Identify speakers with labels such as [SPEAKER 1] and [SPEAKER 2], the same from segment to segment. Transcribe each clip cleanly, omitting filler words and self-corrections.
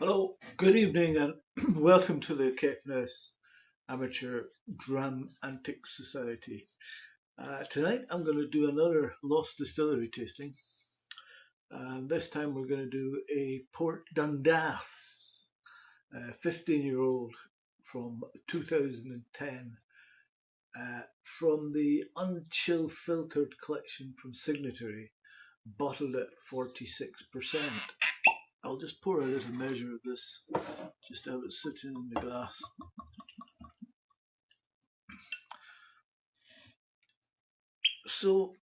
[SPEAKER 1] Hello, good evening, and welcome to the Caithness Amateur Dram Antique Society. Tonight I'm going to do another Lost Distillery tasting, and this time we're going to do a Port Dundas, 15-year-old from 2010, from the Un-Chillfiltered collection from Signatory, bottled at 46%. I'll just pour a little measure of this, just how it's sitting in the glass. So,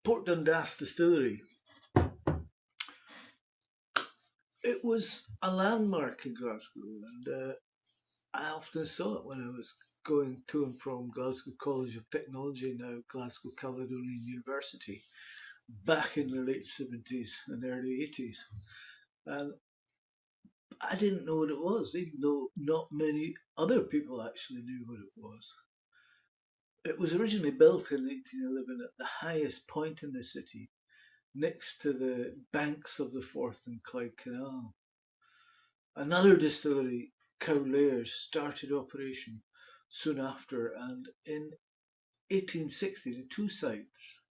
[SPEAKER 1] Port Dundas Distillery. It was a landmark in Glasgow, and I often saw it when I was going to and from Glasgow College of Technology, now Glasgow Caledonian University, back in the late 70s and early 80s. And I didn't know what it was, even though not many other people actually knew what it was. It was originally built in 1811 at the highest point in the city, next to the banks of the Forth and Clyde Canal. Another distillery, Cowlairs, started operation soon after, and in 1860 the two sites,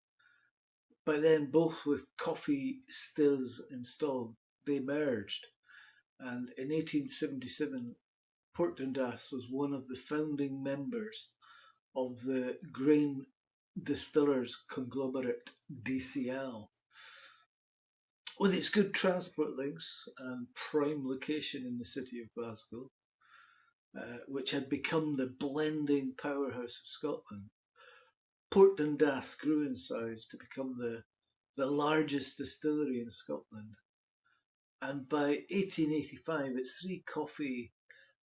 [SPEAKER 1] by then both with coffee stills installed, they merged, and in 1877 Port Dundas was one of the founding members of the grain distillers conglomerate DCL. With its good transport links and prime location in the city of Glasgow, which had become the blending powerhouse of Scotland, Port Dundas grew in size to become the largest distillery in Scotland. And by 1885, its 3 coffee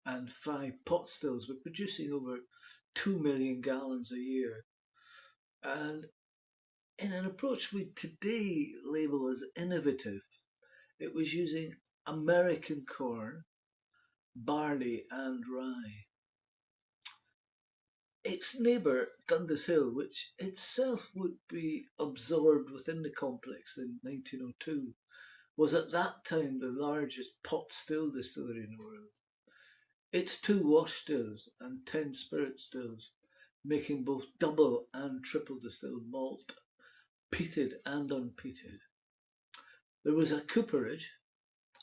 [SPEAKER 1] and 5 pot stills were producing over 2 million gallons a year. And in an approach we today label as innovative, it was using American corn, barley and rye. Its neighbour, Dundas Hill, which itself would be absorbed within the complex in 1902, was at that time the largest pot still distillery in the world. Its 2 wash stills and 10 spirit stills, making both double and triple distilled malt, peated and unpeated. There was a cooperage,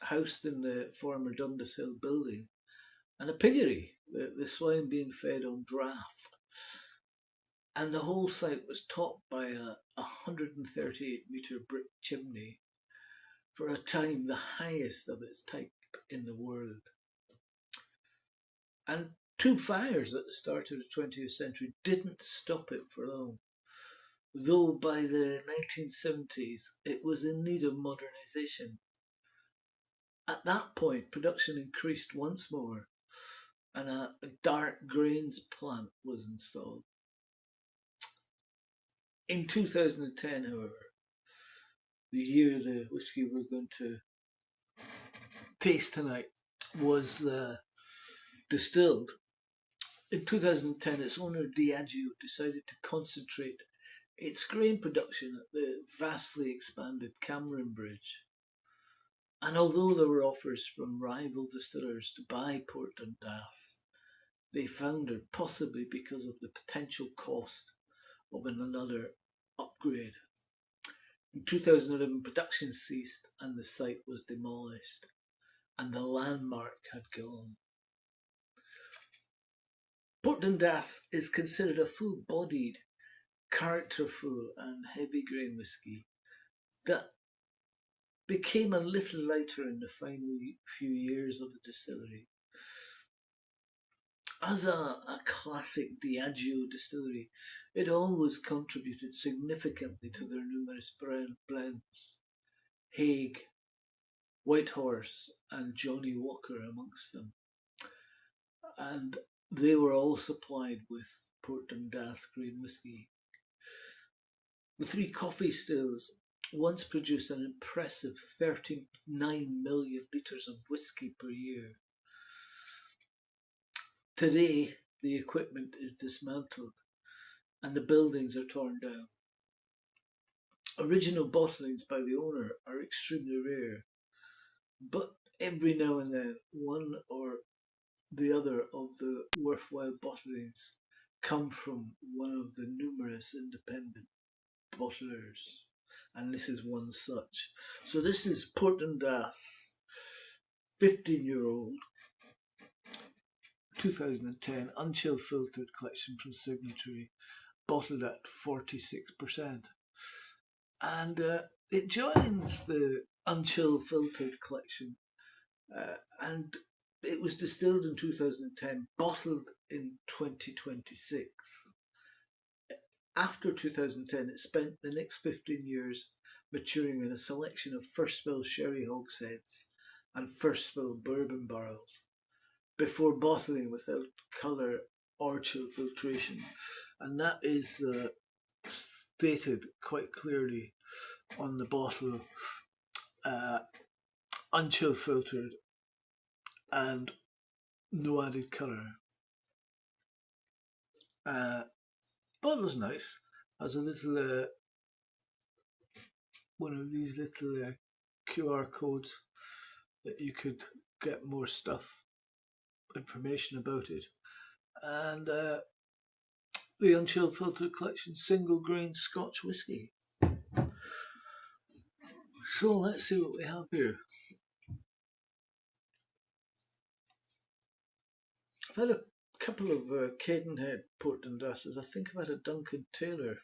[SPEAKER 1] housed in the former Dundas Hill building, and a piggery, the swine being fed on draft. And the whole site was topped by a 138-metre brick chimney, for a time the highest of its type in the world. And 2 fires at the start of the 20th century didn't stop it for long, though by the 1970s it was in need of modernisation. At that point, production increased once more, and a dark grains plant was installed. In 2010, however, the year the whisky we're going to taste tonight was distilled. In 2010, its owner Diageo decided to concentrate its grain production at the vastly expanded Cameron Bridge. And although there were offers from rival distillers to buy Port Dundas, they foundered, possibly because of the potential cost of another upgrade. In 2011, production ceased and the site was demolished, and the landmark had gone. Port Dundas is considered a full-bodied, characterful and heavy grain whisky that became a little lighter in the final few years of the distillery. As a classic Diageo distillery, it always contributed significantly to their numerous blends, Haig, Whitehorse and Johnnie Walker amongst them. And they were all supplied with Port Dundas grain whisky. The 3 coffee stills once produced an impressive 39 million litres of whisky per year. Today, the equipment is dismantled and the buildings are torn down. Original bottlings by the owner are extremely rare, but every now and then one or the other of the worthwhile bottlings come from one of the numerous independent bottlers, and this is one such. So this is Port Dundas, 15-year-old, 2010 Un-Chillfiltered collection from Signatory, bottled at 46%. And it joins the Un-Chillfiltered collection, and it was distilled in 2010, bottled in 2026. After 2010, it spent the next 15 years maturing in a selection of first fill sherry hogsheads and first fill bourbon barrels before bottling without colour or chill filtration. And that is stated quite clearly on the bottle, Un-Chill filtered and no added colour. Bottle's nice. Has a little one of these little QR codes that you could get more stuff, information about it. And the Un-Chill Filtered collection, single grain Scotch whisky. So let's see what we have here. I've had a couple of Cadenhead Port Dundas's. I think I've had a Duncan Taylor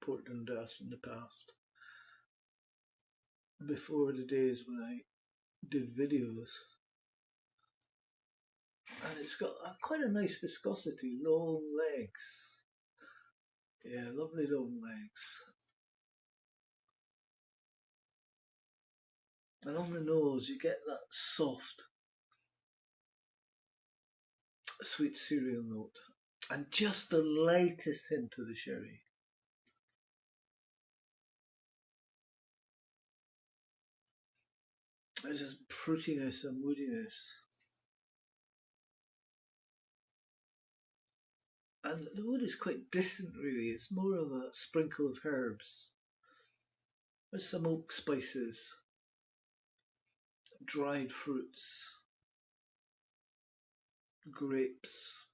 [SPEAKER 1] Port Dundas in the past, before the days when I did videos. And it's got quite a nice viscosity, long legs. Yeah, lovely long legs. And on the nose you get that soft, sweet cereal note. And just the lightest hint of the sherry. There's just fruitiness and woodiness. And the wood is quite distant really, it's more of a sprinkle of herbs. There's some oak spices, dried fruits, grapes,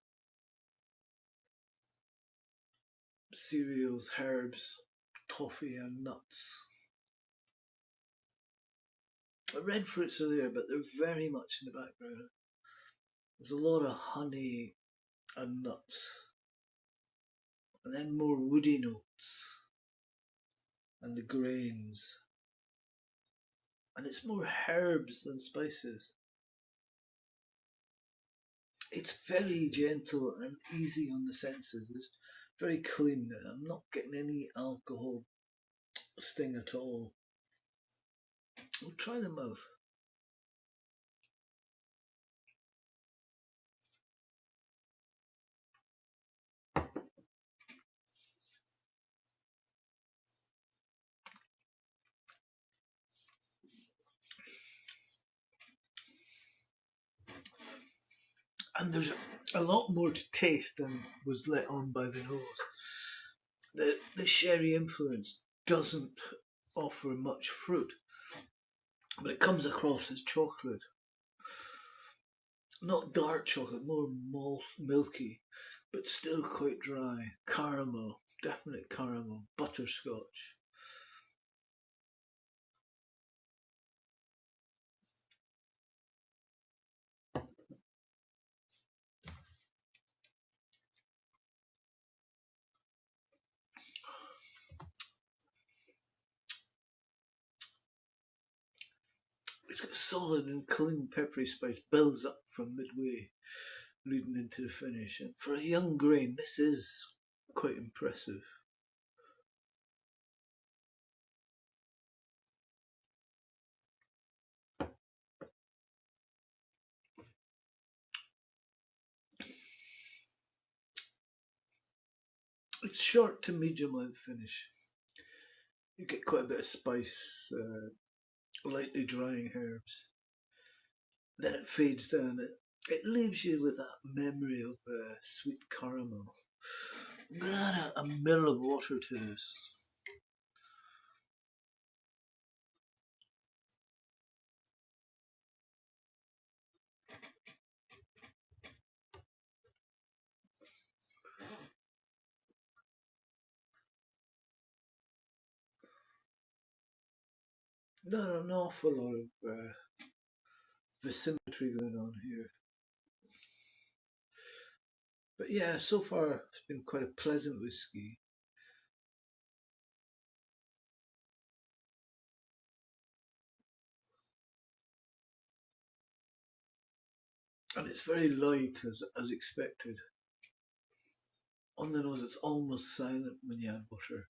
[SPEAKER 1] cereals, herbs, toffee and nuts. The red fruits are there, but they're very much in the background. There's a lot of honey and nuts. And then more woody notes. And the grains. And it's more herbs than spices. It's very gentle and easy on the senses. It's very clean. I'm not getting any alcohol sting at all. We'll try the mouth. And there's a lot more to taste than was let on by the nose. The sherry influence doesn't offer much fruit, but it comes across as chocolate. Not dark chocolate, more milky, but still quite dry. Caramel, definite caramel, butterscotch. It's got solid and clean peppery spice, builds up from midway, leading into the finish. And for a young grain, this is quite impressive. It's short to medium length finish. You get quite a bit of spice, lightly drying herbs. Then it fades down. It leaves you with that memory of sweet caramel. I'm going to add a ml of water to this. Not an awful lot of Signatory going on here. But yeah, so far it's been quite a pleasant whiskey. And it's very light as expected. On the nose, it's almost silent when you add butter.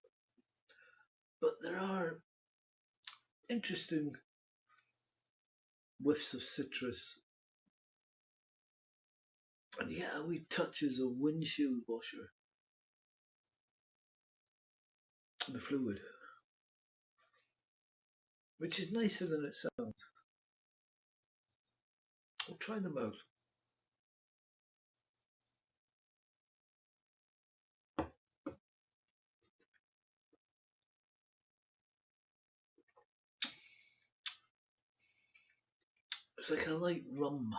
[SPEAKER 1] But there are interesting whiffs of citrus. And you get a wee touches of windshield washer in the fluid, which is nicer than it sounds. I'll try them out. It's like a light rum,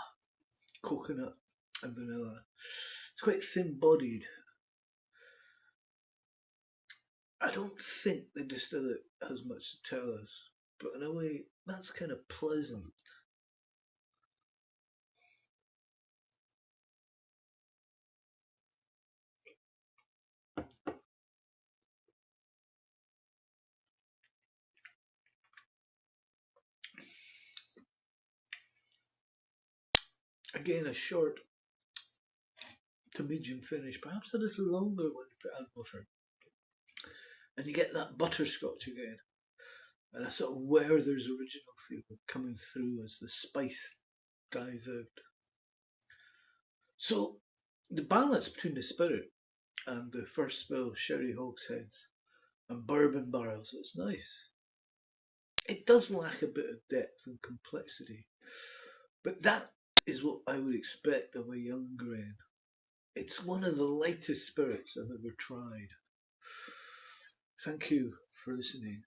[SPEAKER 1] coconut and vanilla. It's quite thin bodied. I don't think the distiller has much to tell us, but in a way, that's kind of pleasant. Again, a short to medium finish, perhaps a little longer when you add butter. And you get that butterscotch again, and a sort of Werther's original feel coming through as the spice dies out. So the balance between the spirit and the first spill sherry hogsheads and bourbon barrels is nice. It does lack a bit of depth and complexity, but that is what I would expect of a young grain. It's one of the lightest spirits I've ever tried. Thank you for listening.